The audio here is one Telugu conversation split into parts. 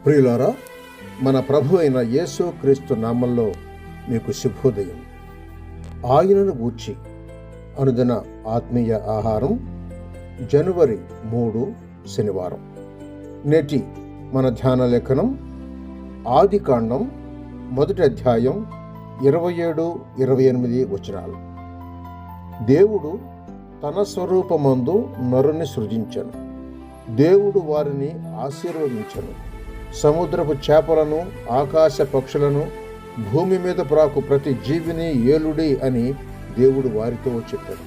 ప్రియులారా, మన ప్రభు అయిన యేసు క్రీస్తు నామంలో మీకు శుభోదయం. ఆయనను గూర్చి అనుదిన ఆత్మీయ ఆహారం, జనవరి 3 శనివారం. నేటి మన ధ్యాన లేఖనం ఆదికాండం 1 అధ్యాయం 27-28 వచనాలు. దేవుడు తన స్వరూపమందు నరుని సృజించెను. దేవుడు వారిని ఆశీర్వదించెను. సముద్రపు చేపలను, ఆకాశ పక్షులను, భూమి మీద ప్రాకు ప్రతి జీవిని ఏలుడి అని దేవుడు వారితో చెప్పాడు.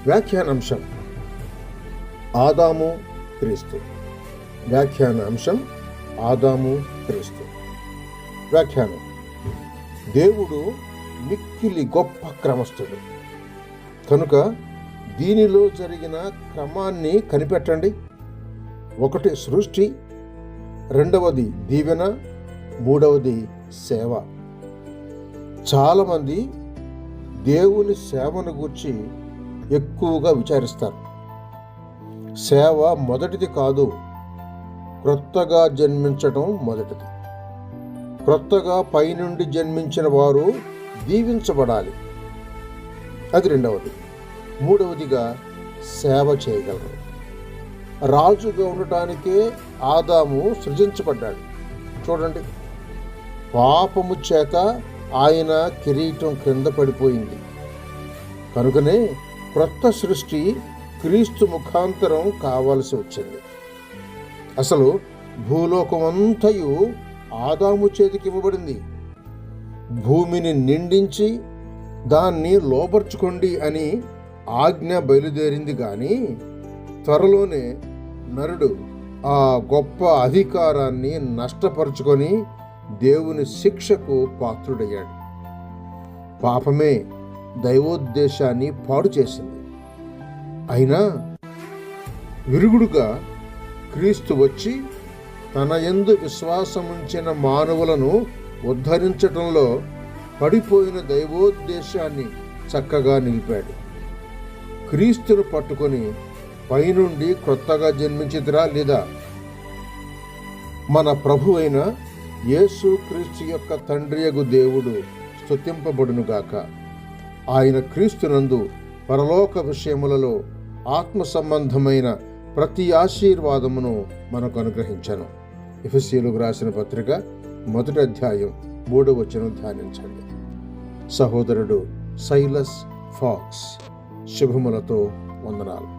వ్యాఖ్యానాంశం ఆదాము క్రీస్తు. వ్యాఖ్యానాంశం ఆదాము క్రీస్తు. వ్యాఖ్యానం: దేవుడు మిక్కిలి గొప్ప క్రమస్థుడు కనుక దీనిలో జరిగిన క్రమాన్ని కనిపెట్టండి. 1 సృష్టి, 2వది దీవెన, 3వది సేవ. చాలామంది దేవుని సేవను గూర్చి ఎక్కువగా విచారిస్తారు. సేవ మొదటిది కాదు, క్రొత్తగా జన్మించడం మొదటిది. క్రొత్తగా పైనుండి జన్మించిన వారు దీవించబడాలి, అది 2వది. 3వదిగా సేవ చేయగలరు. రాజుగా ఉండటానికే ఆదాము సృజించబడ్డాడు. చూడండి, పాపము చేత ఆయన కిరీటం క్రింద పడిపోయింది కనుకనే క్రొత్త సృష్టి క్రీస్తు ముఖాంతరం కావాల్సి వచ్చింది. అసలు భూలోకమంతయు ఆదాము చేతికి ఇవ్వబడింది. భూమిని నిండించి దాన్ని లోబర్చుకోండి అని ఆజ్ఞ బయలుదేరింది. కానీ త్వరలోనే నరుడు ఆ గొప్ప అధికారాన్ని నష్టపరుచుకొని దేవుని శిక్షకు పాత్రుడయ్యాడు. పాపమే దైవోద్దేశాన్ని పాడు చేసింది. అయినా విరుగుడుగా క్రీస్తు వచ్చి తన యందు విశ్వాసముంచిన మానవులను ఉద్ధరించటంలో పడిపోయిన దైవోద్దేశాన్ని చక్కగా నిలిపాడు. క్రీస్తును పట్టుకొని పైనుండి క్రొత్తగా జన్మించిదిరా లేదా? మన ప్రభు అయిన యేసు క్రీస్తు యొక్క తండ్రియగు దేవుడు స్తుతింపబడునుగాక. ఆయన క్రీస్తునందు పరలోక విషయములలో ఆత్మ సంబంధమైన ప్రతి ఆశీర్వాదమును మనకు అనుగ్రహించను. ఎఫెసీయులకు రాసిన పత్రిక 1 అధ్యాయం 3వ వచనం ధ్యానించండి. సహోదరుడు సైలస్ ఫాక్స్. శుభములతో వందనాలు.